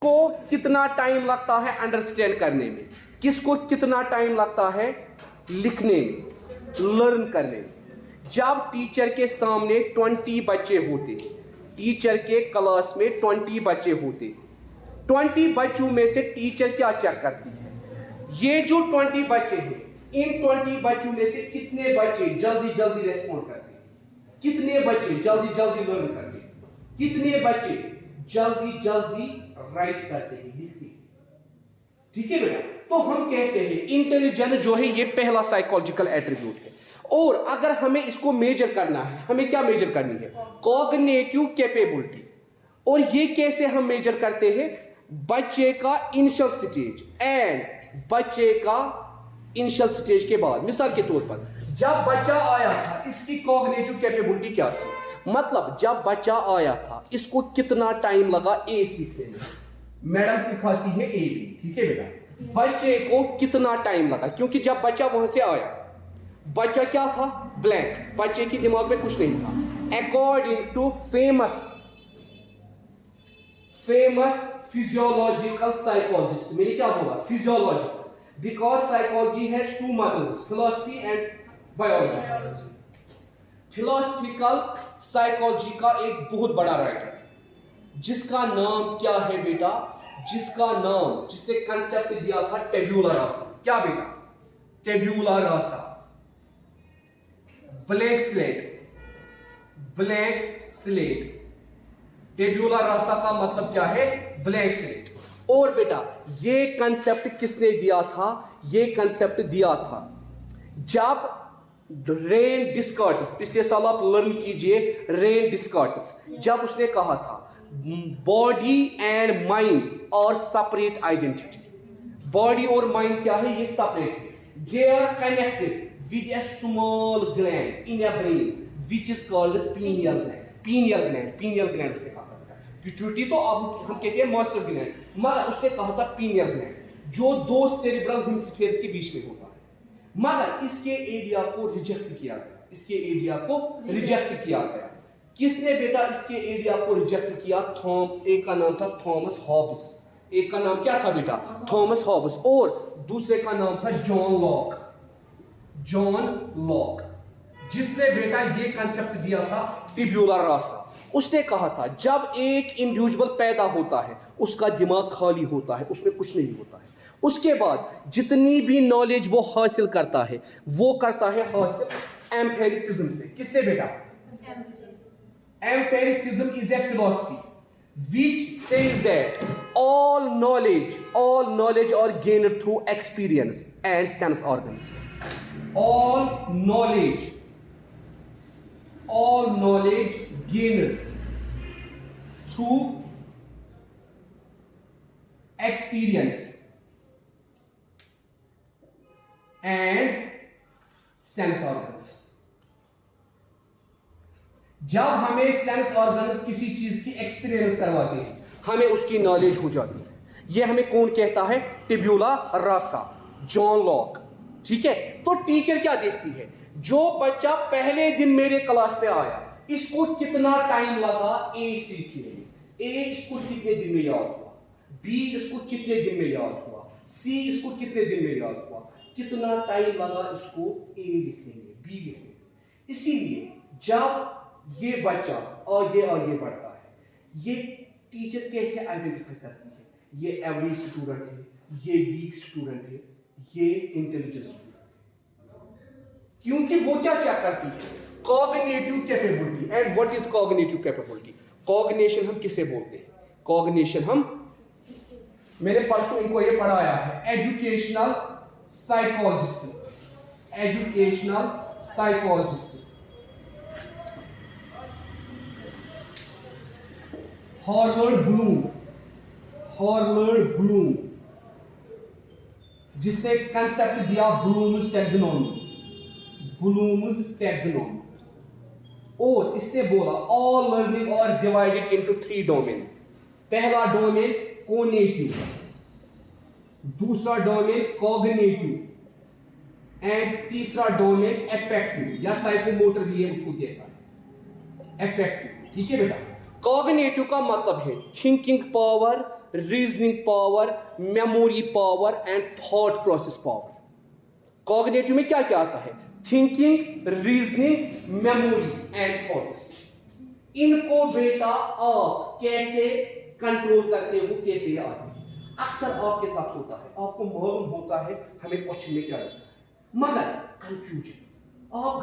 को कितना टाइम लगता है अंडरस्टैंड करने में, किसको कितना टाइम लगता है लिखने में, लर्न करने में। जब टीचर के सामने 20 बच्चे होते, टीचर के क्लास में 20 बच्चे होते, 20 बच्चों में से टीचर क्या चेक करती है, ये जो 20 बच्चे हैं, इन 20 बच्चों में से कितने बच्चे जल्दी जल्दी रेस्पॉन्ड करते हैं, कितने बच्चे जल्दी जल्दी लर्न करते हैं, कितने बच्चे जल्दी जल्दी राइट करते हैं, लिखते हैं। ठीक है बेटा, तो हम कहते हैं इंटेलिजेंस जो है ये पहला साइकोलॉजिकल एट्रीब्यूट है। और अगर हमें इसको मेजर करना है, हमें क्या मेजर करनी है, कॉग्निटिव कैपेबिलिटी। और ये कैसे हम मेजर करते हैं, बच्चे का इनिशियल स्टेज एंड बच्चे का इनिशियल स्टेज के बाद। मिसाल के तौर पर जब बच्चा आया था इसकी कॉग्निटिव कैपेबिलिटी क्या थी, मतलब जब बच्चा आया था इसको कितना टाइम लगा ए सीखने में, मैडम सिखाती है ए बी। ठीक है बेटा, बच्चे को कितना टाइम लगा, क्योंकि जब बच्चा वहां से आया बच्चा क्या था, ब्लैंक, बच्चे के दिमाग में कुछ नहीं था। According to famous physiological psychologist, मेरी क्या होगा physiological, because psychology has to mothers, philosophy and biology. Philosophical psychology का एक बहुत बड़ा राइटर है जिसका नाम क्या है बेटा, जिसका नाम, जिसने कंसेप्ट दिया था टेब्यूला रासा। क्या बेटा, टेब्यूला रासा, ब्लैंक स्लेट, ब्लैंक स्लेट। टेब्यूला रासा का मतलब क्या है, ब्लैंक स्लेट। और बेटा ये कंसेप्ट किसने दिया था, ये कंसेप्ट दिया था जब रेन डिस्कार्टिस, पिछले साल आप लर्न कीजिए रेन डिस्कार्टिस, जब उसने कहा था बॉडी एंड माइंड और सेपरेट आइडेंटिटी। बॉडी और माइंड क्या है, ये सेपरेट है, they are connected with a small gland in a brain which is called pineal gland. Pineal gland उसने कहा था, पिट्यूटरी तो अब हम कहते हैं मास्टर ग्लैंड, मगर उसने कहा था पीनियल ग्लैंड जो दो सेरिब्रल हेमिस्फीयर्स के बीच में होता है। मगर इसके एरिया को रिजेक्ट किया गया, इसके एरिया को रिजेक्ट किया गया। किसने बेटा इसके एरिया को रिजेक्ट किया, एक का नाम था थॉमस हॉब्स, एक का नाम क्या था बेटा, थॉमस हॉब्स, और दूसरे का नाम था जॉन लॉक, जिसने बेटा ये कंसेप्ट दिया था टेब्यूला रासा। उसने कहा था जब एक इंडिविजुअल पैदा होता है उसका दिमाग खाली होता है, उसमें कुछ नहीं होता है, उसके बाद जितनी भी नॉलेज वो हासिल करता है वो करता है हासिल एम्पिरिसिज्म से। किससे बेटा, empiricism is a philosophy which says that all knowledge are gained through experience and sense organs. all knowledge gained through experience and sense organs. जब हमें सेंस ऑर्गन्स किसी चीज की एक्सपीरियंस करवाते हैं हमें उसकी नॉलेज हो जाती है। यह हमें कौन कहता है, टेब्यूला रासा, जॉन लॉक। ठीक है, तो टीचर क्या देखती है, जो बच्चा पहले दिन मेरे क्लास में आया इसको कितना टाइम लगा ए सीखने में, ए इसको कितने दिन में याद हुआ, बी इसको कितने दिन में याद हुआ, सी इसको कितने दिन में याद हुआ, कितना टाइम लगा इसको ए लिखने में, बी लिखने में। इसीलिए जब ये बच्चा आगे बढ़ता है, ये टीचर कैसे आइडेंटिफाई करती है, ये एवरेज स्टूडेंट है, ये वीक स्टूडेंट है, ये इंटेलिजेंट स्टूडेंट है। क्योंकि वो क्या चेक करती है, cognitive capability. And what is cognitive capability, cognition हम किसे बोलते हैं, कॉग्निशन हम, मैंने परसों इनको ये पढ़ाया है, एजुकेशनल साइकोलॉजिस्ट हॉर्वर्ड ब्लूम, जिसने कंसेप्ट दिया ब्लूम्स टैक्सोनॉमी। और इसने बोला all learning are divided into 3 domains. पहला डोमेन कोग्निटिव, दूसरा डोमेन कॉग्निटिव एंड तीसरा डोमेन अफेक्टिव या साइकोमोटर भी है, उसको कहता है अफेक्टिव। ठीक है बेटा, कॉग्निटिव का मतलब है thinking power, reasoning power, memory power and thought process power. Cognitive में क्या क्या आता है? Thinking, reasoning, memory and thoughts. इनको बेटा आप कैसे कंट्रोल करते हो, कैसे याद है? अक्सर आपके साथ होता है, आपको मालूम होता है हमें क्वेश्चन में क्या लिखना है, मगर कंफ्यूजन। आप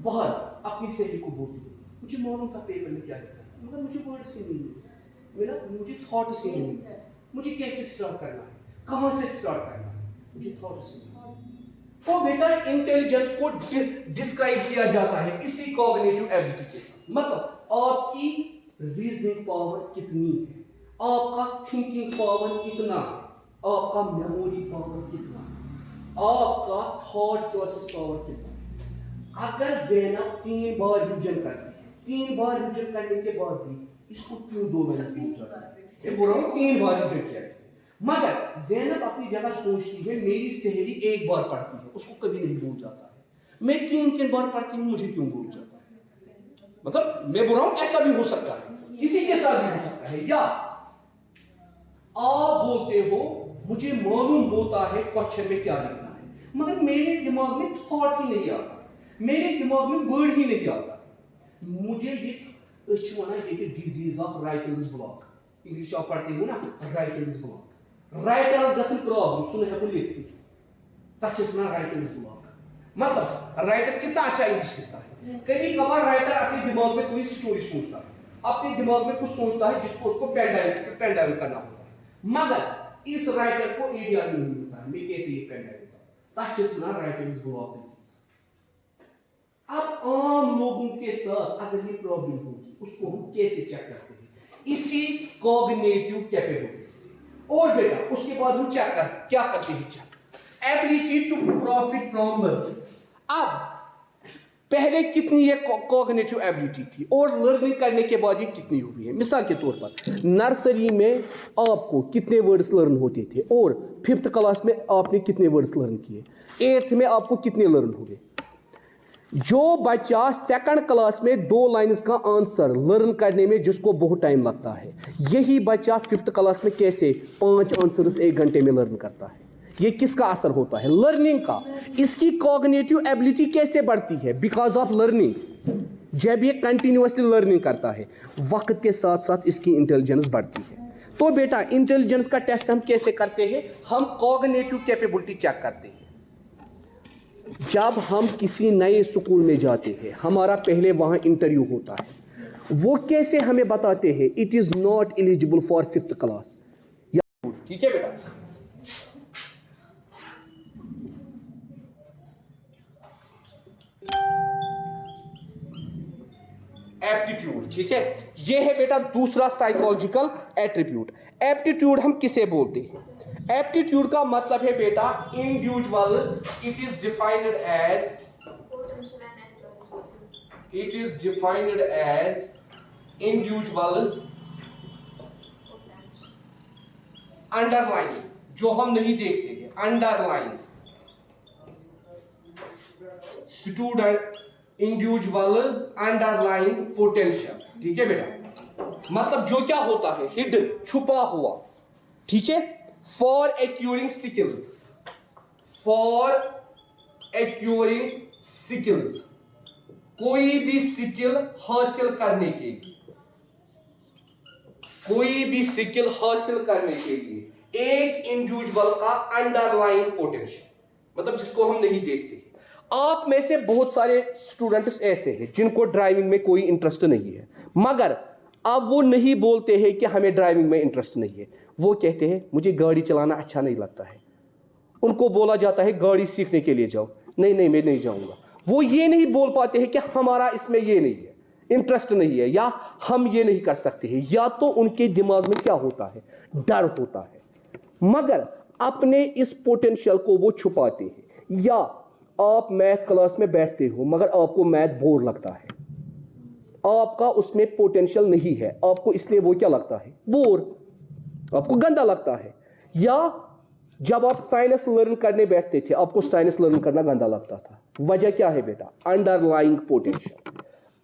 बाहर अपनी सहेली को बोलते हो, मुझे मालूम था पेपर में क्या लिखना है, मगर मुझे वर्ड से नहीं मिला, मुझे थॉट से नहीं मिला, मुझे कैसे स्टार्ट करना है, कहां से स्टार्ट करना है, मुझे थॉट से नहीं। तो बेटा इंटेलिजेंस को डिस्क्राइब किया जाता है इसी कॉग्निटिव एबिलिटी के साथ। मतलब आपकी रीजनिंग पावर कितनी है, आपका थिंकिंग पावर कितना है, आपका मेमोरी पावर कितना है, आपका थॉट प्रोसेस पावर कितना है। अगर ज़ैनब 3 बार रिविजन करती है, 3 बार रिविजन करने के बाद भी इसको क्यों 2 लाइन भूल जाता है? ये बोल रहा हूं 3 बार रिविजन किया इसने, मगर ज़ैनब अपनी जगह सोचती है मेरी सहेली 1 बार पढ़ती है, उसको कभी नहीं भूल जाता है, मैं 3 बार पढ़ती हूँ, मुझे क्यों भूल जाता है? मतलब मैं बोल रहा हूं ऐसा भी हो सकता है, किसी के साथ भी हो सकता है। या आप बोलते हो मुझे मालूम होता है क्वेश्चन में क्या लिखना है, मगर मेरे दिमाग में थॉट ही नहीं आता, मेरे दिमाग में वर्ड ही नहीं आता, मुझे ये disease of writers block, English आप पढ़ते हो ना, राइटर्स ब्लॉक, राइटर्स गसन प्रॉब्लम सुन है लिखती तक ना राइटर्स ब्लॉक। मतलब राइटर कितना अच्छा इंग्लिश लिखता है, कभी कभार राइटर अपने दिमाग में कोई स्टोरी सोचता है, अपने दिमाग में कुछ सोचता है जिसको उसको पेन डाउन करना होता है, मगर इस राइटर को आइडिया नहीं मिलता है मैं कैसे ये पेन डाउन करूं, तक ना राइटर्स ब्लॉक डिजीज। अब आम लोगों के साथ अगर ये प्रॉब्लम होगी उसको हम कैसे चेक करते हैं? इसी कॉग्निटिव कैपेबिलिटी से। और बेटा उसके बाद हम चेक क्या करते हैं? Check ability to profit from learning. अब पहले कितनी ये कॉग्निटिव एबिलिटी थी और लर्निंग करने के बाद ये कितनी हुई है? मिसाल के तौर पर नर्सरी में आपको कितने वर्ड्स लर्न होते थे और 5th क्लास में आपने कितने वर्ड्स लर्न किए, 8th में आपको कितने लर्न हुए? जो बच्चा 2nd क्लास में 2 लाइन्स का आंसर लर्न करने में जिसको बहुत टाइम लगता है, यही बच्चा 5th क्लास में कैसे 5 आंसर्स 1 घंटे में लर्न करता है? ये किसका असर होता है? लर्निंग का। इसकी कॉग्निटिव एबिलिटी कैसे बढ़ती है? Because of learning. जब ये कंटिन्यूअसली लर्निंग करता है, वक्त के साथ साथ इसकी इंटेलिजेंस बढ़ती है। तो बेटा इंटेलिजेंस का टेस्ट हम कैसे करते हैं? हम कॉग्निटिव कैपेबिलिटी चेक करते हैं। जब हम किसी नए स्कूल में जाते हैं, हमारा पहले वहां इंटरव्यू होता है, वो कैसे हमें बताते हैं it is not eligible for 5th class. ठीक है बेटा, एप्टीट्यूड। ठीक है, ये है बेटा दूसरा साइकोलॉजिकल एट्रीब्यूट। एप्टीट्यूड हम किसे बोलते हैं? एप्टीट्यूड का मतलब है बेटा individuals, it is defined as individuals underline, जो हम नहीं देखते हैं, underline student individuals underline potential. ठीक है बेटा, मतलब जो क्या होता है, हिडन, छुपा हुआ। ठीक है, for occurring skills, for occurring skills, कोई भी स्किल हासिल करने के लिए, कोई भी स्किल हासिल करने के लिए एक इंडिविजुअल का अंडरलाइन पोटेंशियल, मतलब जिसको हम नहीं देखते हैं। आप में से बहुत सारे स्टूडेंट्स ऐसे हैं जिनको ड्राइविंग में कोई इंटरेस्ट नहीं है, मगर अब वो नहीं बोलते हैं कि हमें ड्राइविंग में इंटरेस्ट नहीं है, वो कहते हैं मुझे गाड़ी चलाना अच्छा नहीं लगता है। उनको बोला जाता है गाड़ी सीखने के लिए जाओ, नहीं नहीं मैं नहीं जाऊंगा। वो ये नहीं बोल पाते हैं कि हमारा इसमें ये नहीं है, इंटरेस्ट नहीं है, या हम ये नहीं कर सकते हैं। या तो उनके दिमाग में क्या होता है, डर होता है, मगर अपने इस पोटेंशियल को वो छुपाते हैं। या आप मैथ क्लास में बैठते हो मगर आपको मैथ बोर लगता है, आपका उसमें पोटेंशियल नहीं है, आपको इसलिए वो क्या लगता है, बोर, आपको गंदा लगता है। या जब आप साइंस लर्न करने बैठते थे, आपको साइंस लर्न करना गंदा लगता था। वजह क्या है बेटा? अंडरलाइंग पोटेंशियल,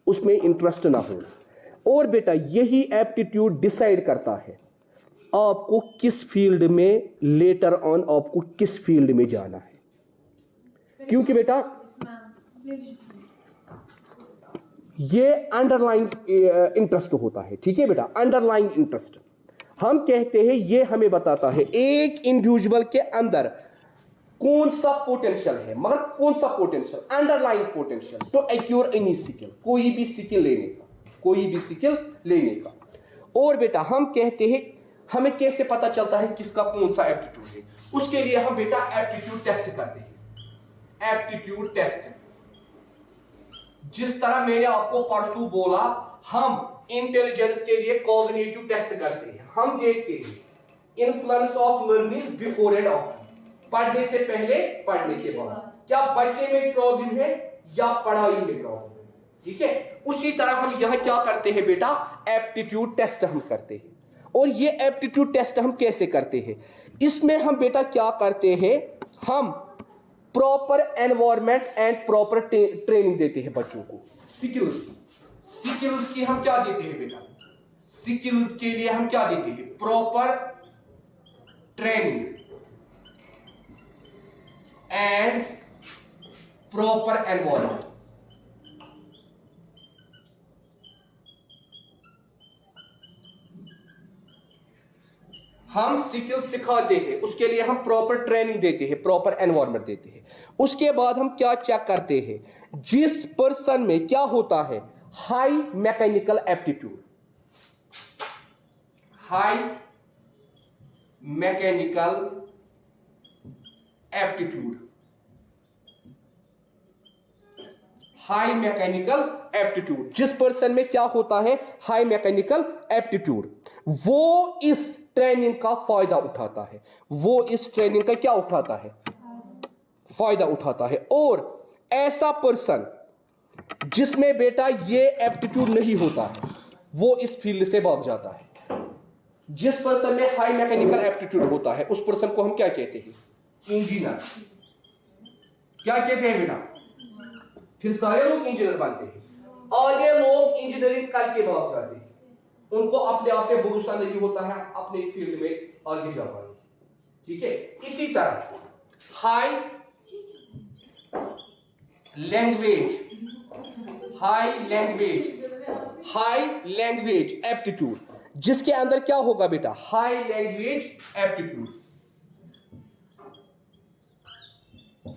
उसमें इंटरेस्ट ना होना। और बेटा यही एप्टीट्यूड डिसाइड करता है आपको किस फील्ड में लेटर ऑन आपको किस फील्ड में जाना है, क्योंकि बेटा ये अंडरलाइंग इंटरेस्ट होता है। ठीक है बेटा, अंडरलाइंग इंटरेस्ट हम कहते हैं, ये हमें बताता है एक इंडिविजुअल के अंदर कौन सा पोटेंशियल है, मगर कौन सा potential, underlying potential to acquire any skill, कोई भी स्किल लेने का, कोई भी स्किल लेने का। और बेटा हम कहते हैं हमें कैसे पता चलता है किसका कौन सा एप्टीट्यूड है, उसके लिए हम बेटा एप्टीट्यूड टेस्ट करते हैं। एप्टीट्यूड टेस्ट, जिस तरह मैंने आपको परसों बोला, हम इंटेलिजेंस के लिए कॉग्निटिव टेस्ट करते हैं। हम देखते हैं influence of learning before and after, पढ़ने से पहले पढ़ने के बाद, क्या बच्चे में प्रॉब्लम है या पढ़ाई में प्रॉब्लम है। ठीक है, उसी तरह हम यहां क्या करते हैं बेटा, एप्टीट्यूड टेस्ट हम करते हैं। और ये एप्टीट्यूड टेस्ट हम कैसे करते हैं, इसमें हम बेटा क्या करते हैं, हम proper environment and proper training देते हैं बच्चों को। स्किल्स की हम क्या देते हैं बेटा, स्किल्स के लिए हम क्या देते हैं, proper training and proper environment. हम स्किल सिखाते हैं, उसके लिए हम प्रॉपर ट्रेनिंग देते हैं, प्रॉपर एनवायरनमेंट देते हैं। उसके बाद हम क्या चेक करते हैं, जिस पर्सन में क्या होता है, high mechanical aptitude, high mechanical aptitude, high mechanical aptitude, जिस पर्सन में क्या होता है, हाई मैकेनिकल एप्टीट्यूड, वो इस ट्रेनिंग का फायदा उठाता है, वो इस ट्रेनिंग का क्या उठाता है, फायदा उठाता है। और ऐसा पर्सन जिसमें बेटा ये एप्टीट्यूड नहीं होता है, वो इस फील्ड से भाग जाता है। जिस पर्सन में हाई मैकेनिकल एप्टीट्यूड होता है, उस पर्सन को हम क्या कहते हैं, इंजीनियर। क्या कहते हैं बेटा, फिर सारे लोग इंजीनियर बनते हैं, आगे लोग इंजीनियरिंग करके भाग जाते हैं, उनको अपने आप पे भरोसा नहीं होता है अपने फील्ड में आगे जा पाने। ठीक है, इसी तरह हाई लैंग्वेज एप्टीट्यूड, जिसके अंदर क्या होगा बेटा, हाई लैंग्वेज एप्टीट्यूड।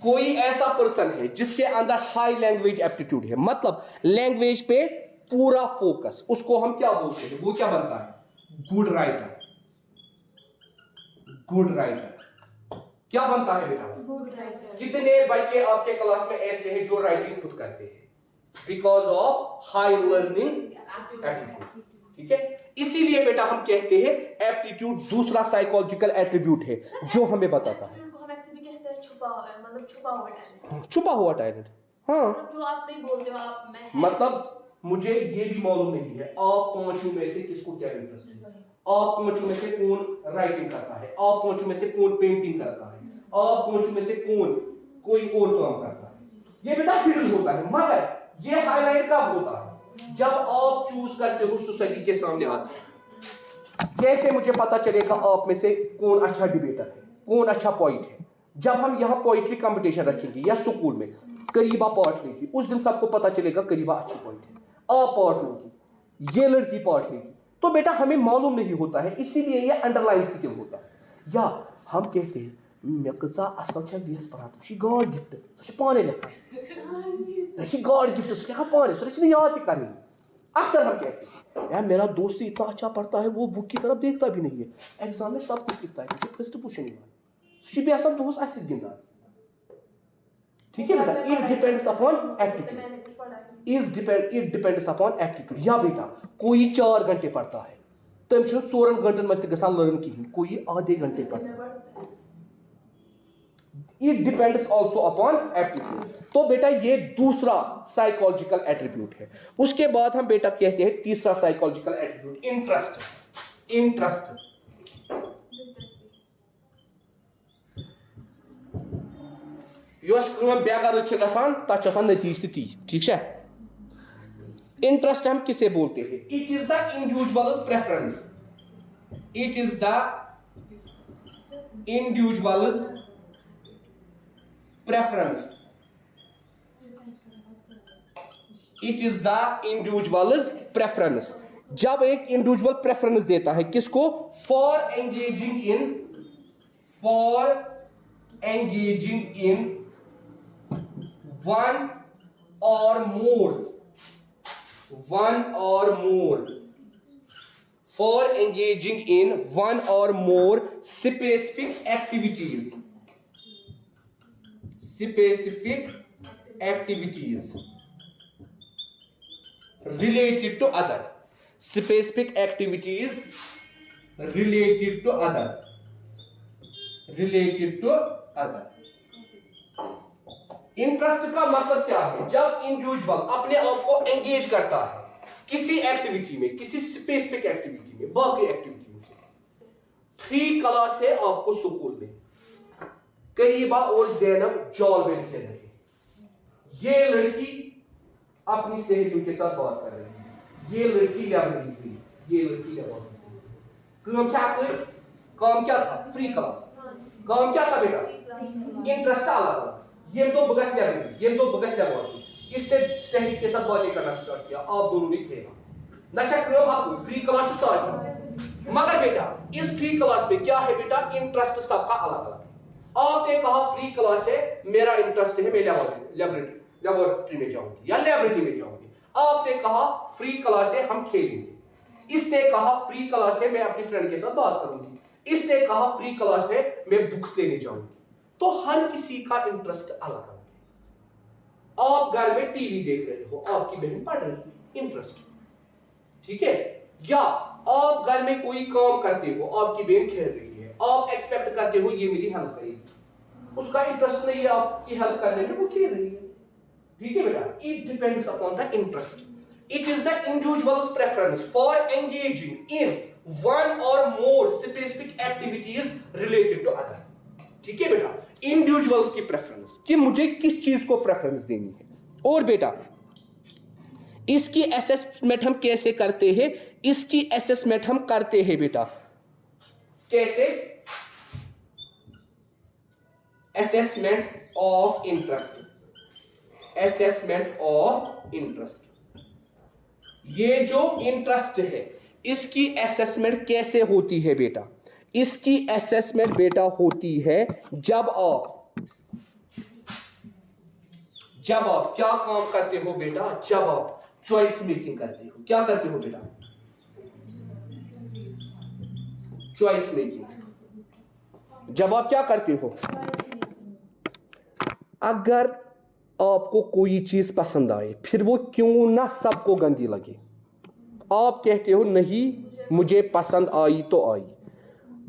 कोई ऐसा पर्सन है जिसके अंदर हाई लैंग्वेज एप्टीट्यूड है, मतलब लैंग्वेज पे पूरा फोकस, उसको हम क्या बोलते हैं, वो क्या बनता है, गुड राइटर। गुड राइटर क्या बनता है बेटा, गुड राइटर। कितने बच्चे आपके क्लास में ऐसे हैं जो राइटिंग खुद करते हैं, because of high learning aptitude. ठीक है, इसीलिए बेटा हम कहते हैं एप्टीट्यूड दूसरा साइकोलॉजिकल एट्रीब्यूट है जो हमें बताता है, छुपा हुआ टैलेंट। हाँ, जो आप नहीं बोलते हो, आप में मतलब मुझे ये भी मालूम नहीं है आप पांचों में से किसको क्या इंटरेस्ट है, आप पांचों में से कौन राइटिंग करता है, आप पांचों में से कौन पेंटिंग करता है, आप पांचों में से कौन कोई और काम करता है। ये बेटा हिडन होता है, मगर ये हाईलाइट कब होता है, जब आप चूज करते हो, सोसाइटी के सामने आते हैं। कैसे मुझे पता चलेगा आप में से कौन अच्छा डिबेटर है, कौन अच्छा पोइट है, जब हम यहाँ पोइट्री कंपटीशन रखेंगे या स्कूल में करीबा पार्ट लेगी, उस दिन सबको पता चलेगा करीबा अच्छी पोइट है, आप पार्ट लोगी, ये लड़की पार्ट लेगी, तो बेटा हमें मालूम नहीं होता है, इसीलिए ये अंडरलाइन स्किल होता है। या हम कहते हैं मैं कसा असल छ वेस पढ़ा, शी गॉड गिफ्ट, शी पाने लिखा, शी गॉड गिफ्ट, उसके हाँ पाने, सो याद करनी। अक्सर हम कहते हैं यार मेरा दोस्त इतना अच्छा पढ़ता है, वो बुक की तरफ देखता भी नहीं है, एग्जाम में सब कुछ लिखता है, मुझे फर्स्ट पूछने वाला शी भी ऐसा दोस्त ऐसे गिंदा। ठीक है बेटा, it depends upon aptitude, it depends upon aptitude. या बेटा कोई 4 घंटे पढ़ता है, तम 4 घंटन मज गसान लर्न कहीं, कोई आधे घंटे पढ़ता है, it depends also upon aptitude. तो बेटा ये दूसरा साइकोलॉजिकल एट्रीब्यूट है। उसके बाद हम बेटा कहते हैं तीसरा साइकोलॉजिकल एट्रीब्यूट, इंटरेस्ट। इंटरेस्ट बेगर गसान नतीज ती, ठीक है। इंटरेस्ट हम किसे बोलते हैं, it is the individuals preference, It is the individual's preference. It is the individual's preference. जब एक इंडिविजुअल प्रेफरेंस देता है किसको? For engaging in one or more for engaging in one or more specific activities related to other. Interest का मतलब क्या है? जब इंडिविजुअल अपने आप को एंगेज करता है किसी एक्टिविटी में, किसी स्पेसिफिक एक्टिविटी में, बाकी एक्टिविटी में। 3 क्लास है आपको स्कूल में, करीबा और जैनब जॉल में खेल रहे हैं, ये लड़की अपनी सहेलियों के साथ बात कर रही है, ये लड़की लाइब्रेरी गई, ये लड़की लाइब्रेरी। काम क्या था? Free class. काम क्या था बेटा? इंटरेस्ट अलग। ये तो बगस लाइब्रेरी, ये तो बगस लाइब्रेरी। इसने सहेली के साथ बातें करना स्टार्ट किया, आप दोनों ने खेला। नशा काम आपको फ्री क्लास स्टार्ट। मगर बेटा इस फ्री क्लास में क्या है बेटा? इंटरेस्ट सबका अलग अलग है। आपने कहा फ्री क्लास है, मेरा इंटरेस्ट है मैं लेबोरेटरी में जाऊंगी या लाइब्रेरी में जाऊंगी। आपने कहा फ्री क्लास है हम खेलेंगे। इसने कहा फ्री क्लास है मैं अपनी फ्रेंड के साथ बात करूंगी। इसने कहा फ्री क्लास है मैं बुक्स लेने जाऊंगी। तो हर किसी का इंटरेस्ट अलग अलग है। आप घर में टीवी देख रहे हो, आपकी बहन पढ़ रही है, इंटरेस्ट, ठीक है। या आप घर में कोई काम करते हो, आपकी बहन खेल रही है, आप एक्सपेक्ट करते हो ये मेरी हेल्प करेगी, उसका इंटरेस्ट नहीं है आपकी हेल्प करने में, वो खेल रही है, ठीक है बेटा। It depends upon the interest. It is the individuals preference for engaging in one or more specific activities related to other, ठीक है बेटा। इंडिविजुअल्स की प्रेफरेंस कि मुझे किस चीज को प्रेफरेंस देनी है। और बेटा इसकी असेसमेंट हम कैसे करते हैं? इसकी असेसमेंट हम करते हैं बेटा कैसे? Assessment of interest. ये जो इंटरेस्ट है इसकी असेसमेंट कैसे होती है बेटा? इसकी असेसमेंट बेटा होती है जब आप क्या काम करते हो बेटा? जब आप चॉइस मेकिंग करते हो। क्या करते हो बेटा? Choice making. जब आप क्या करते हो? अगर आपको कोई चीज पसंद आए, फिर वो क्यों ना सबको गंदी लगे, आप कहते हो नहीं मुझे पसंद आई तो आई।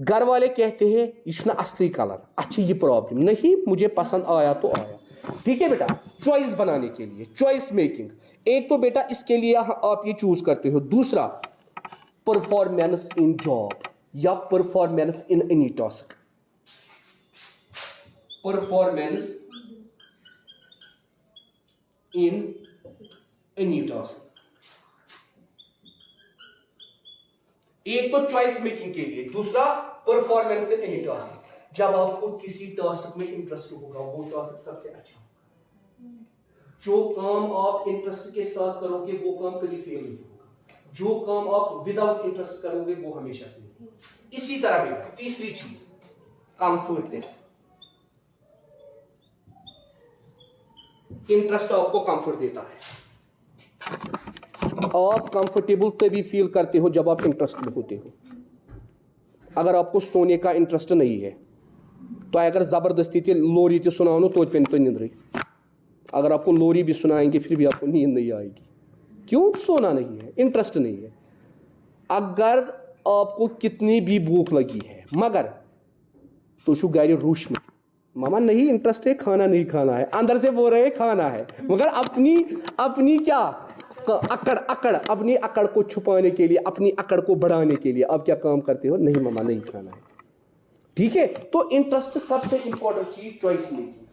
घर वाले कहते हैं इसना असली कलर, अच्छा ये प्रॉब्लम नहीं, मुझे पसंद आया तो आया, ठीक है बेटा। चॉइस बनाने के लिए चॉइस मेकिंग। एक तो बेटा इसके लिए आप ये चूज करते हो। दूसरा परफॉर्मेंस इन जॉब या performance in any task. Performance in any task. एक तो चॉइस मेकिंग के लिए, दूसरा परफॉर्मेंस इन एनी टास्क। जब आपको किसी टास्क में इंटरेस्ट होगा वो टास्क सबसे अच्छा होगा। जो काम आप इंटरेस्ट के साथ करोगे वो काम कभी फेल नहीं होगा। जो काम आप विदाउट इंटरेस्ट करोगे वो हमेशा फेल होगा। इसी तरह बेटा तीसरी चीज कंफर्टनेस। इंटरेस्ट आपको कंफर्ट देता है। आप कंफर्टेबल तभी फील करते हो जब आप इंटरेस्ट में होते हो। अगर आपको सोने का इंटरेस्ट नहीं है तो अगर जबरदस्ती लोरी तो सुनाओ तो नींद। अगर आपको लोरी भी सुनाएंगे फिर भी आपको नींद नहीं आएगी। क्यों? सोना नहीं है, इंटरेस्ट नहीं है। अगर आपको कितनी भी भूख लगी है मगर तो शु गाड़ी रूश में मामा नहीं इंटरेस्ट है, खाना नहीं खाना है, अंदर से बोल रहे खाना है, मगर अपनी क्या अकड़ अपनी अकड़ को छुपाने के लिए, अपनी अकड़ को बढ़ाने के लिए आप क्या काम करते हो? नहीं मामा नहीं खाना है, ठीक है। तो इंटरेस्ट सबसे इंपॉर्टेंट चीज चॉइस मेकिंग।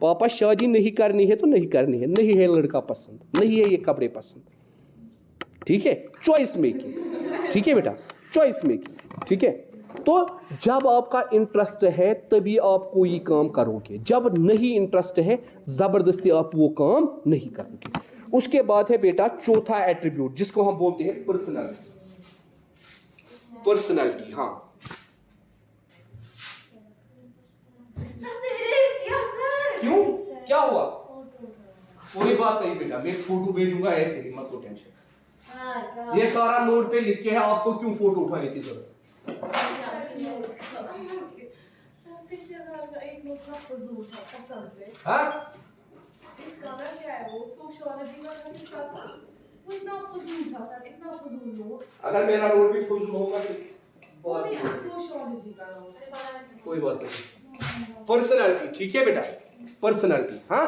पापा शादी नहीं करनी है तो नहीं करनी है, नहीं है लड़का पसंद, नहीं है ये कपड़े पसंद, ठीक है, चॉइस मेकिंग, ठीक है बेटा, चॉइस मेकिंग, ठीक है। तो जब आपका इंटरेस्ट है तभी आप कोई काम करोगे, जब नहीं इंटरेस्ट है जबरदस्ती आप वो काम नहीं करोगे। उसके बाद है बेटा चौथा एट्रीब्यूट जिसको हम बोलते हैं पर्सनालिटी। पर्सनालिटी, हाँ क्यों, क्या हुआ? कोई बात नहीं बेटा, मैं फोटो भेजूंगा ऐसे ही, मत लो टेंशन। ये सारा नोट पे लिख के है, आपको क्यों फोटो उठाने की जरूरत? पिछले साल का एक नोट का फजूल था कसम से। हाँ? इसका ना क्या है, वो सोशियोलॉजी का था, किसका था? वो इतना फजूल था सर, इतना फजूल नोट। अगर मेरा नोट भी फजूल होगा तो सोशियोलॉजी का नोट। कोई बात नहीं। पर्सनालिटी, ठीक है बेटा, पर्सनालिटी। हाँ,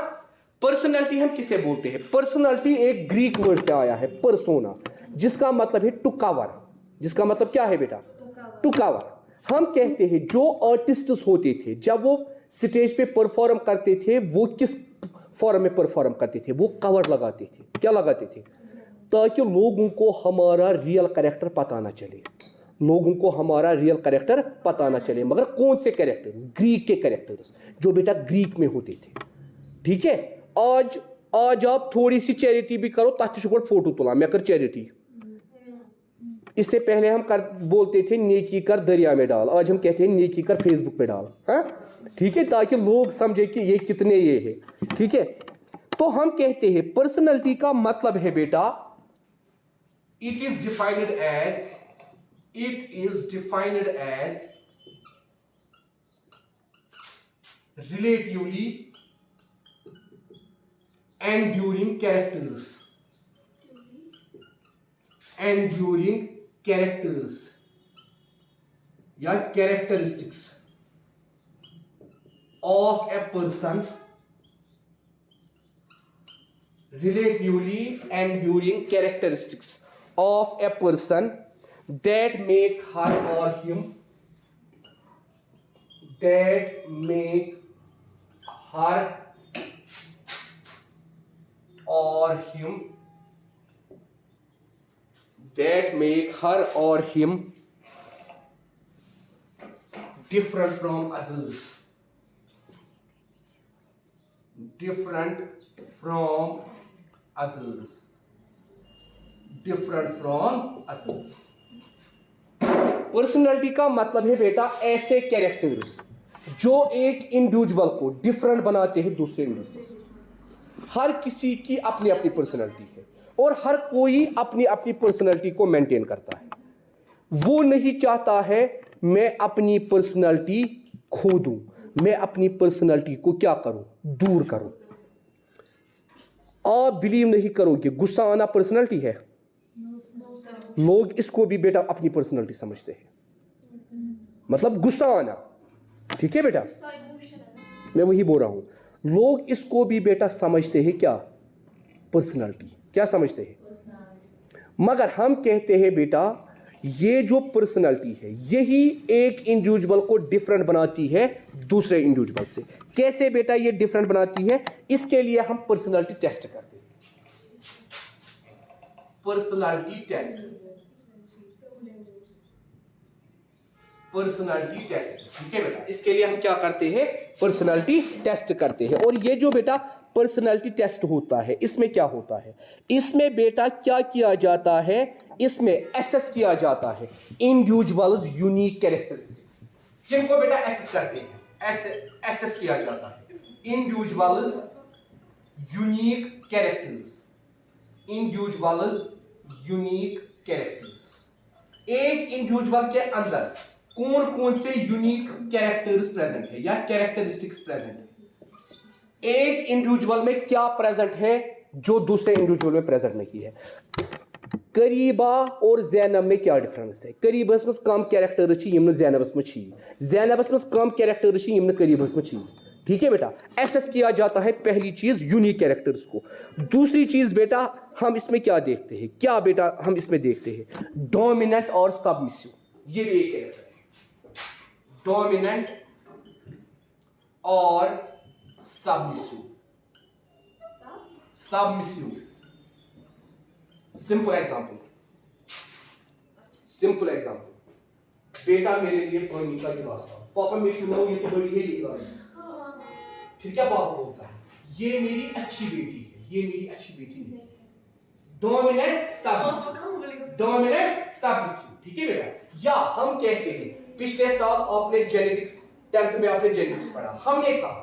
पर्सनालिटी हम किसे बोलते हैं? पर्सनालिटी एक ग्रीक वर्ड से आया है, पर्सोना, जिसका मतलब है टू कवर। जिसका मतलब क्या है बेटा? To cover. हम कहते हैं जो आर्टिस्ट्स होते थे जब वो स्टेज पे परफॉर्म करते थे, वो किस फॉर्म में परफॉर्म करते थे? वो कवर लगाते थे। क्या लगाते थे? ताकि लोगों को हमारा रियल कैरेक्टर पता ना चले, लोगों को हमारा रियल कैरेक्टर पता ना चले। मगर कौन से कैरेक्टर्स? ग्रीक के कैरेक्टर्स, जो बेटा ग्रीक में होते थे, ठीक है। आज आप थोड़ी सी चैरिटी भी करो, तथ फोटो तुला, मैं कर चैरिटी। इससे पहले हम बोलते थे नेकी कर दरिया में डाल, आज हम कहते हैं नेकी कर फेसबुक पे डाल। हाँ, ठीक है, ताकि लोग समझे कि ये कितने ये है, ठीक है। तो हम कहते हैं पर्सनालिटी का मतलब है बेटा, it is defined as relatively enduring characters या characteristics of a person, relatively enduring characteristics of a person that make her or him different from others, personality का मतलब है बेटा ऐसे कैरेक्टर्स जो एक इंडिविजुअल को डिफरेंट बनाते हैं दूसरे इंडिविजुअल से। हर किसी की अपनी अपनी पर्सनैलिटी है और हर कोई अपनी अपनी पर्सनैलिटी को मेंटेन करता है। वो नहीं चाहता है मैं अपनी पर्सनैलिटी खो दूं, मैं अपनी पर्सनैलिटी को क्या करूं? दूर करूं। आप बिलीव नहीं करोगे, गुस्सा आना पर्सनैलिटी है। लोग इसको भी बेटा अपनी पर्सनैलिटी समझते हैं, मतलब गुस्सा आना, ठीक है बेटा, मैं वही बोल रहा हूं। लोग इसको भी बेटा समझते हैं क्या? पर्सनैलिटी। क्या समझते हैं? मगर हम कहते हैं बेटा ये जो पर्सनैलिटी है यही एक इंडिविजुअल को डिफरेंट बनाती है दूसरे इंडिविजुअल से। कैसे बेटा ये डिफरेंट बनाती है? इसके लिए हम पर्सनैलिटी टेस्ट करते हैं। पर्सनैलिटी टेस्ट, ठीक है बेटा। इसके लिए हम क्या करते हैं? पर्सनैलिटी टेस्ट करते हैं। और ये जो बेटा पर्सनैलिटी टेस्ट होता है, इसमें क्या होता है? इसमें बेटा क्या किया जाता है? इसमें एसेस किया जाता है इंडिविजुअल्स यूनिक कैरेक्टरिस्टिक्स। जिनको बेटा एसेस करते हैं, एसेस किया जाता है इंडिविजुअल्स यूनिक कैरेक्टर्स। एक इंडिविजुअल के अंदर कौन कौन से यूनिक कैरेक्टर्स प्रेजेंट है या कैरेक्टरिस्टिक्स प्रेजेंट है? एक इंडिविजुअल में क्या प्रेजेंट है जो दूसरे इंडिविजुअल में प्रेजेंट नहीं है? करीबा और जैनब में क्या डिफरेंस है? करीबस में कम कैरेक्टर जैनबस में, जैनबस में कम कैरेक्टर करीबस में, ठीक है बेटा। एसेस किया जाता है पहली चीज यूनिक कैरेक्टर्स को। दूसरी चीज बेटा हम इसमें क्या देखते हैं? क्या बेटा हम इसमें देखते हैं? डोमिनेंट और सबमिसिव। ये भी एक कैरेक्टर है, डोमिनेंट और submissive. Simple example, simple example, बेटा मेरे लिए पानी का गिलास लाओ, पापा मैं सुनाऊं ये तो बड़ी है ये गिलास, फिर क्या पापा बोलता है, ये मेरी अच्छी बेटी है, ये मेरी अच्छी बेटी नहीं है, डोमिनेंट सबमिसिव, डोमिनेंट सबमिसिव, ठीक है बेटा। या हम कहते हैं पिछले साल आपने जेनेटिक्स 10th में आपने जेनेटिक्स पढ़ा, हमने कहा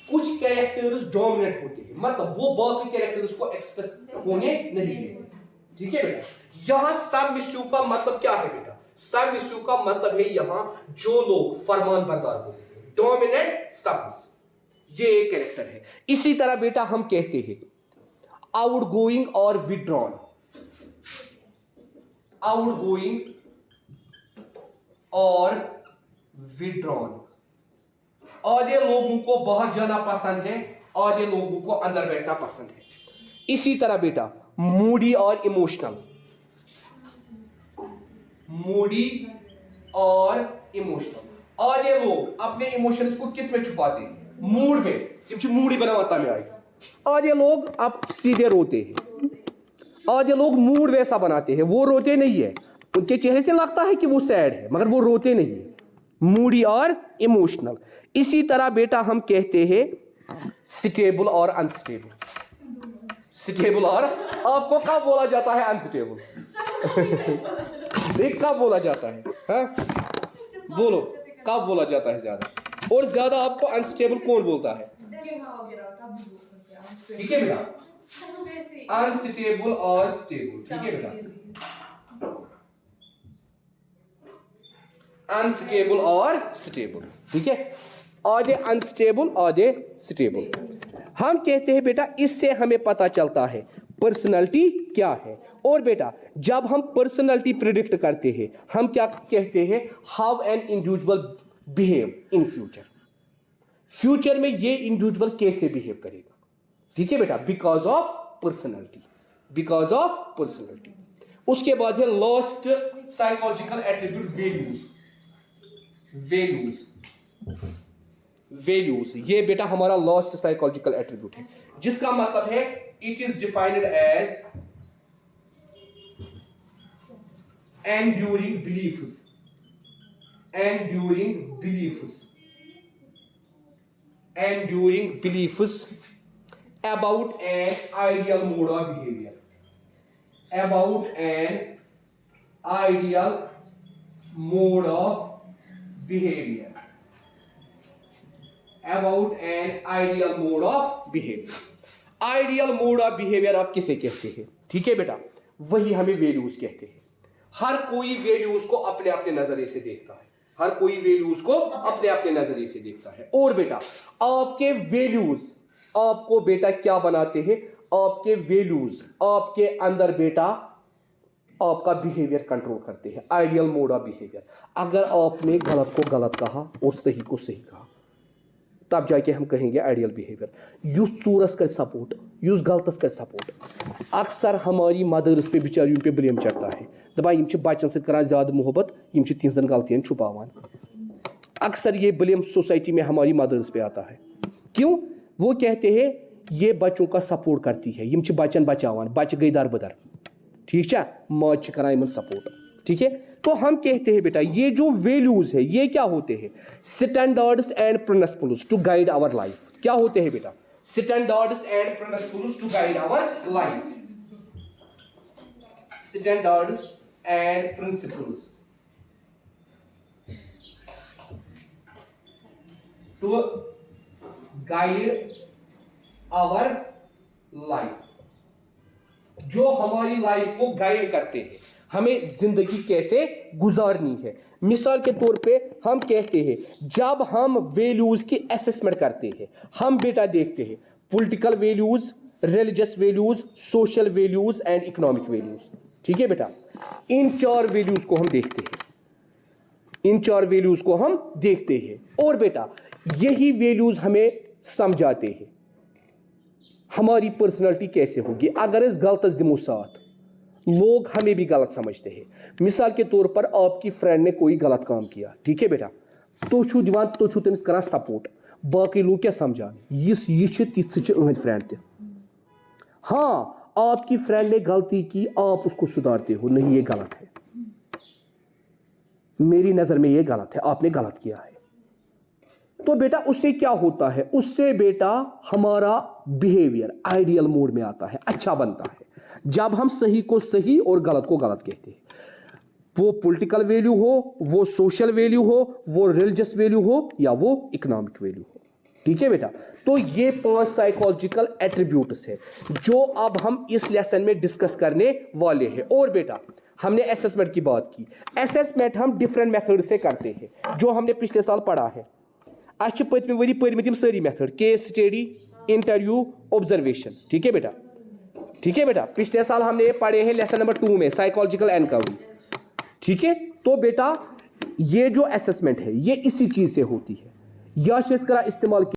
कुछ कैरेक्टर्स डोमिनेंट होते हैं, मतलब वो बाकी कैरेक्टर्स को एक्सप्रेस होने नहीं देते, ठीक है बेटा। यहां सबमिसिव का मतलब क्या है बेटा, सबमिसिव का मतलब है यहां जो लोग फरमान बरदार होते हैं, डोमिनेंट सबमिसिव, ये एक कैरेक्टर है। इसी तरह बेटा हम कहते हैं आउटगोइंग और विथड्रॉन, आउटगोइंग और विथड्रॉन, आधे लोगों को बाहर जाना पसंद है, आधे लोगों को अंदर बैठना पसंद है। इसी तरह बेटा मूडी और इमोशनल, मूडी और इमोशनल, आधे लोग अपने इमोशंस को किस में छुपाते हैं, मूड में, जब मूडी बनाता में आएगा। आधे लोग अब सीधे रोते हैं, आधे लोग मूड वैसा बनाते हैं, वो रोते नहीं है, उनके चेहरे से लगता है कि वो सैड है मगर वो रोते नहीं है, मूडी और इमोशनल। इसी तरह बेटा हम कहते हैं स्टेबल और अनस्टेबल, स्टेबल और, आपको कब बोला जाता है अनस्टेबल देख कब बोला जाता है, हाँ बोलो कब बोला जाता है ज्यादा, और ज्यादा आपको अनस्टेबल कौन बोलता है, ठीक है बेटा, अनस्टेबल और स्टेबल, ठीक है बेटा, अनस्टेबल और स्टेबल, ठीक है, आधे अनस्टेबल आधे स्टेबल। हम कहते हैं बेटा इससे हमें पता चलता है पर्सनालिटी क्या है। और बेटा जब हम पर्सनालिटी प्रिडिक्ट करते हैं हम क्या कहते हैं, how an individual behave in future, future में ये इंडिविजुअल कैसे बिहेव करेगा, ठीक है बेटा, because of personality, because of personality. उसके बाद है last psychological attribute values, values, values, ये बेटा हमारा लास्ट साइकोलॉजिकल एट्रीब्यूट है, जिसका मतलब है it is defined as enduring beliefs, enduring beliefs, enduring beliefs about an ideal mode of behavior, about an ideal mode of behavior, about an ideal mode of behavior। Ideal mode of behaviour आप किसे कहते हैं, ठीक है बेटा, वही हमें values कहते हैं। हर कोई वैल्यूज को अपने अपने नजरिए से देखता है, हर कोई वैल्यूज को अपने अपने नजरिए से देखता है। और बेटा आपके वैल्यूज आपको बेटा क्या बनाते हैं, आपके वैल्यूज आपके अंदर बेटा आपका बिहेवियर कंट्रोल करते हैं, आइडियल मोड ऑफ बिहेवियर। अगर आपने गलत को गलत कहा और सही को सही कहा तब जाके हम कहेंगे आइडियल बिहेवियर। युस सूरस का सपोर्ट, युस गलतस का सपोर्ट। अक्सर हमारी मदर्स पे बिचारियों पे ब्लेम चढ़ता है, दपान यम बच्चन सत करान ज्यादा मोहब्बत, यम तिहन गलतियां छुपावान। अक्सर ये ब्लेम सोसाइटी में हमारी मदर्स पे आता है, क्यों, वो कहते हैं ये बच्चों का सपोर्ट करती है, यम बच्चन बचावान, बच्चे गई दरबदर, ठीक है, माज करान इन सपोर्ट, ठीक है। तो हम कहते हैं बेटा ये जो वैल्यूज है ये क्या होते हैं, standards and principles to guide our life. क्या होते हैं बेटा, standards and principles to guide our life, standards and principles to guide our life, जो हमारी लाइफ को गाइड करते हैं, हमें जिंदगी कैसे गुजारनी है। मिसाल के तौर पे हम कहते हैं जब हम वैल्यूज की असेसमेंट करते हैं, हम बेटा देखते हैं political values, religious values, social values and economic values, ठीक है बेटा। इन चार वैल्यूज को हम देखते हैं, इन चार वैल्यूज को हम देखते हैं। और बेटा यही वैल्यूज हमें समझाते हैं हमारी पर्सनालिटी कैसे होगी। अगर इस गलत दिमो साथ लोग हमें भी गलत समझते हैं। मिसाल के तौर पर आपकी फ्रेंड ने कोई गलत काम किया, ठीक है बेटा, तो छु दिवान तो छु तमिस करा सपोर्ट, बाकी लोग क्या समझान ये तिथ फ्रेंड ते। हाँ आपकी फ्रेंड ने गलती की, आप उसको सुधारते हो, नहीं ये गलत है, मेरी नजर में ये गलत है, आपने गलत किया है। तो बेटा उससे क्या होता है, उससे बेटा हमारा बिहेवियर आइडियल मोड में आता है, अच्छा बनता है। जब हम सही को सही और गलत को गलत कहते हैं, वो पॉलिटिकल वैल्यू हो, वो सोशल वैल्यू हो, वो रिलीजियस वैल्यू हो, या वो इकोनॉमिक वैल्यू हो। ठीक है बेटा, तो ये 5 साइकोलॉजिकल एट्रीब्यूट्स है जो अब हम इस लेसन में डिस्कस करने वाले हैं। और बेटा हमने असेसमेंट की बात की। असेसमेंट हम डिफरेंट मेथड से करते हैं जो हमने पिछले साल पढ़ा है। अच्छे पत्म वरी पर्मित सारी method, case study, interview, observation. ठीक है बेटा, ठीक है बेटा, पिछले साल हमने पढ़े हैं लेसन नंबर 2 में साइकोलॉजिकल एनकाउंटर। ठीक है, तो बेटा ये जो असेसमेंट है ये इसी चीज से होती है। या इस्तेमाल